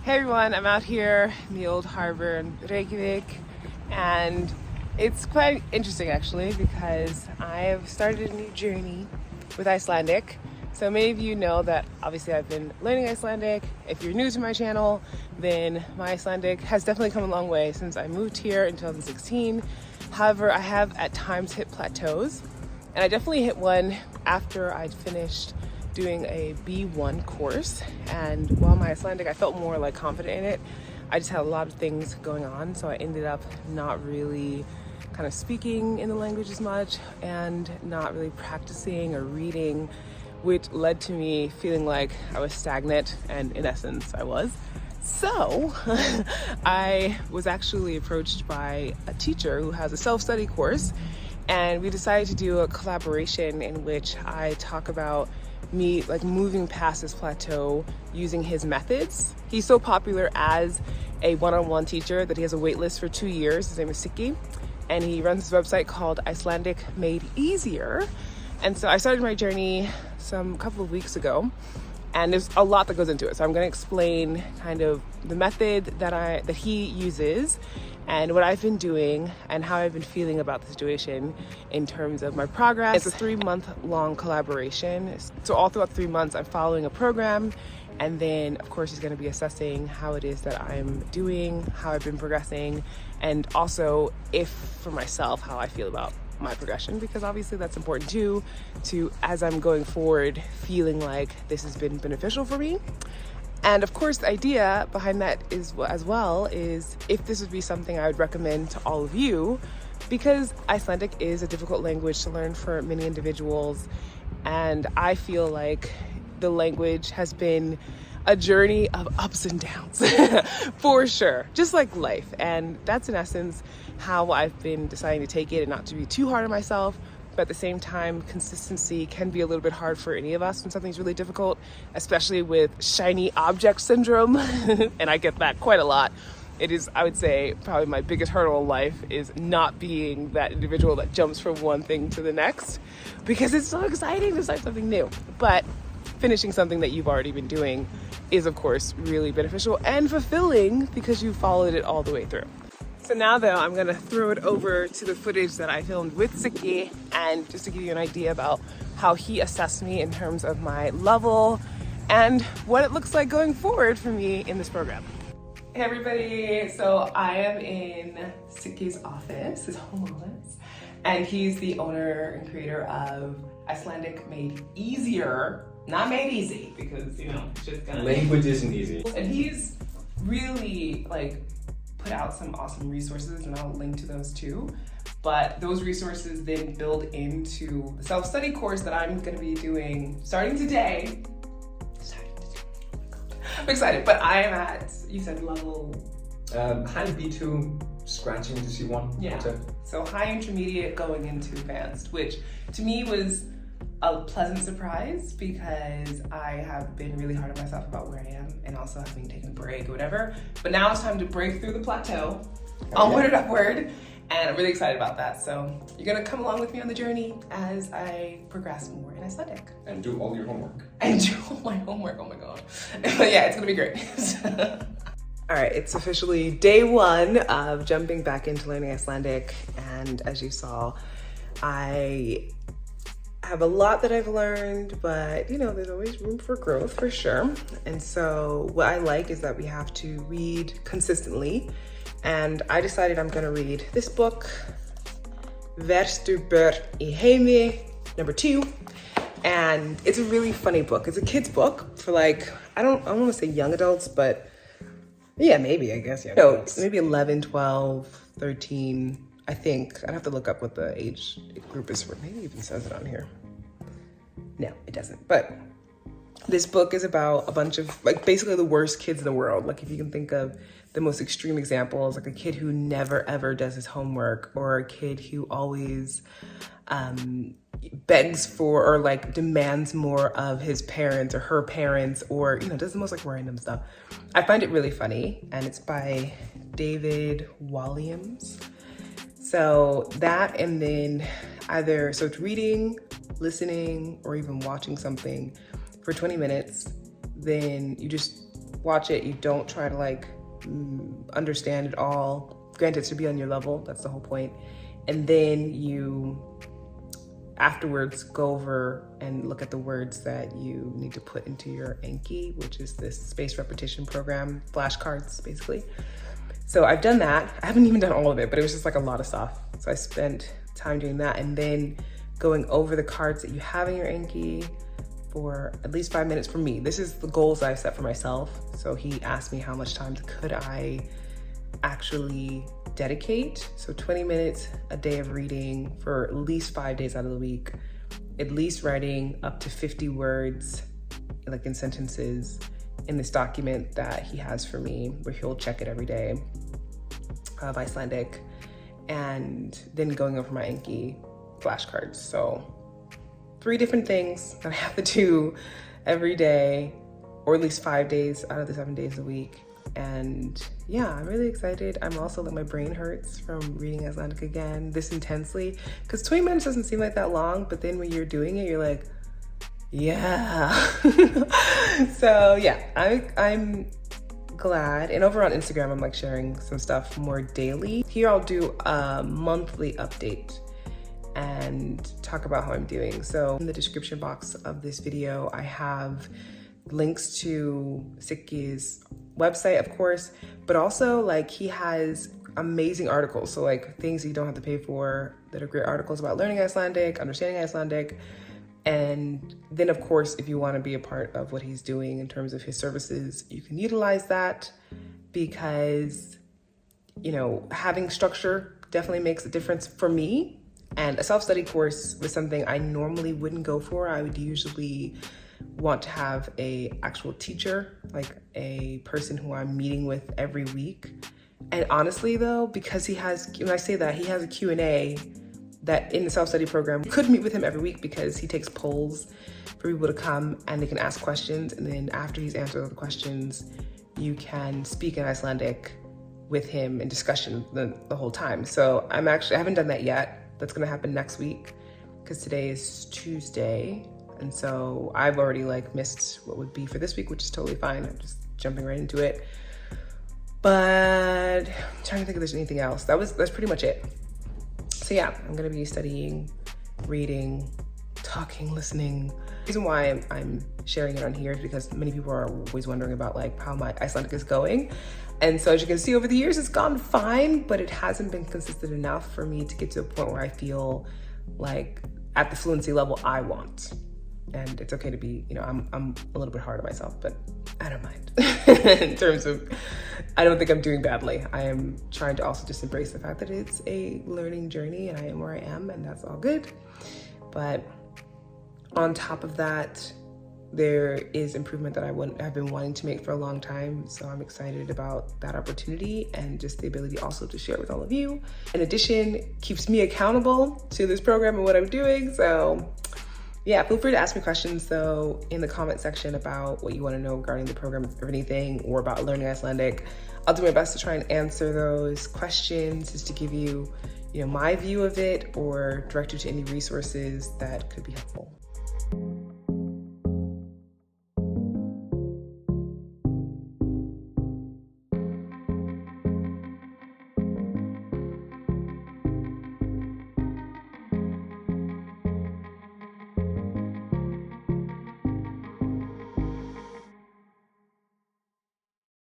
Hey everyone, I'm out here in the old harbor in Reykjavik, and it's quite interesting actually because I have started a new journey with Icelandic. So many of you know that obviously I've been learning Icelandic. If you're new to my channel, then my Icelandic has definitely come a long way since I moved here in 2016. However, I have at times hit plateaus, and I definitely hit one after I'd finished doing a B1 course. And while my Icelandic, I felt more like confident in it, I just had a lot of things going on, so I ended up not really kind of speaking in the language as much and not really practicing or reading, which led to me feeling like I was stagnant, and in essence I was. So I was actually approached by a teacher who has a self-study course, and we decided to do a collaboration in which I talk about me like moving past this plateau using his methods. He's so popular as a one-on-one teacher that he has a wait list for 2 years. His name is Siggi, and he runs this website called Icelandic Made Easier. And so I started my journey a couple of weeks ago, and there's a lot that goes into it. So I'm going to explain kind of the method that he uses and what I've been doing and how I've been feeling about the situation in terms of my progress. It's a 3-month-long collaboration. So all throughout 3 months, I'm following a program, and then of course he's going to be assessing how it is that I'm doing, how I've been progressing, and also if for myself, how I feel about my progression, because obviously that's important too, to as I'm going forward feeling like this has been beneficial for me. And of course, the idea behind that is as well is if this would be something I would recommend to all of you, because Icelandic is a difficult language to learn for many individuals. And I feel like the language has been a journey of ups and downs for sure, just like life. And that's in essence how I've been deciding to take it, and not to be too hard on myself. But at the same time, consistency can be a little bit hard for any of us when something's really difficult, especially with shiny object syndrome. And I get that quite a lot. It is, I would say, probably my biggest hurdle in life is not being that individual that jumps from one thing to the next, because it's so exciting to start something new. But finishing something that you've already been doing is, of course, really beneficial and fulfilling because you followed it all the way through. So now though, I'm gonna throw it over to the footage that I filmed with Siggi, and just to give you an idea about how he assessed me in terms of my level and what it looks like going forward for me in this program. Hey everybody, so I am in Siggi's office, his home office, and he's the owner and creator of Icelandic Made Easier, not Made Easy, because it's just gonna... Language isn't easy. And he's really put out some awesome resources, and I'll link to those too. But those resources then build into the self-study course that I'm gonna be doing starting today. I'm excited, but I am at, you said level? High B2, scratching to C1. Yeah, so high intermediate going into advanced, which to me was a pleasant surprise because I have been really hard on myself about where I am, and also having taken a break or whatever. But now it's time to break through the plateau, onward and upward, and I'm really excited about that. So you're gonna come along with me on the journey as I progress more in Icelandic. And do all your homework. And do all my homework, oh my God. Yeah, it's gonna be great. All right, it's officially day 1 of jumping back into learning Icelandic, and as you saw, I have a lot that I've learned, but there's always room for growth for sure. And so what I like is that we have to read consistently, and I decided I'm gonna read this book, Verstu börn í heimi, number 2. And it's a really funny book. It's a kid's book for I don't want to say young adults, but yeah, maybe, I guess, young adults. Maybe 11, 12, 13, I think. I'd have to look up what the age group is for. Maybe it even says it on here. No, it doesn't. But this book is about a bunch of, basically the worst kids in the world. If you can think of the most extreme examples, a kid who never ever does his homework, or a kid who always begs for or demands more of his parents or her parents, or does the most random stuff. I find it really funny, and it's by David Walliams. So that, and then so it's reading, listening, or even watching something for 20 minutes. Then you just watch it. You don't try to like understand it all. Granted, to be on your level, that's the whole point. And then you afterwards go over and look at the words that you need to put into your Anki, which is this spaced repetition program, flashcards basically. So I've done that. I haven't even done all of it, but it was just like a lot of stuff. So I spent time doing that and then going over the cards that you have in your Anki for at least 5 minutes for me. This is the goals that I set for myself. So he asked me how much time could I actually dedicate. So 20 minutes a day of reading for at least 5 days out of the week, at least writing up to 50 words, like in sentences, in this document that he has for me, where he'll check it every day of Icelandic, and then going over my Anki flashcards. So 3 different things that I have to do every day, or at least 5 days out of the 7 days a week. And yeah, I'm really excited. I'm also like, my brain hurts from reading Icelandic again this intensely, because 20 minutes doesn't seem like that long, but then when you're doing it, you're like, yeah. So yeah, I'm glad. And over on Instagram, I'm like sharing some stuff more daily. Here I'll do a monthly update and talk about how I'm doing. So in the description box of this video, I have links to Siggi's website, of course, but also like he has amazing articles. So like things you don't have to pay for that are great articles about learning Icelandic, understanding Icelandic. And then of course, if you want to be a part of what he's doing in terms of his services, you can utilize that, because, you know, having structure definitely makes a difference for me. And a self-study course was something I normally wouldn't go for. I would usually want to have a actual teacher, like a person who I'm meeting with every week. And honestly though, because he has, when I say that, he has a Q&A that in the self-study program, you could meet with him every week, because he takes polls for people to come and they can ask questions. And then after he's answered all the questions, you can speak in Icelandic with him in discussion the whole time. So I haven't done that yet. That's gonna happen next week, because today is Tuesday. And so I've already like missed what would be for this week, which is totally fine. I'm just jumping right into it. But I'm trying to think if there's anything else. That's pretty much it. So yeah, I'm gonna be studying, reading, talking, listening. The reason why I'm sharing it on here is because many people are always wondering about like how my Icelandic is going. And so as you can see, over the years, it's gone fine, but it hasn't been consistent enough for me to get to a point where I feel like at the fluency level I want. And it's okay to be, you know, I'm a little bit hard on myself, but I don't mind. In terms of, I don't think I'm doing badly. I am trying to also just embrace the fact that it's a learning journey and I am where I am, and that's all good. But on top of that, there is improvement that I've been wanting to make for a long time. So I'm excited about that opportunity and just the ability also to share with all of you. In addition, keeps me accountable to this program and what I'm doing. So yeah, feel free to ask me questions though in the comment section about what you want to know regarding the program or anything, or about learning Icelandic. I'll do my best to try and answer those questions, just to give you, you know, my view of it, or direct you to any resources that could be helpful.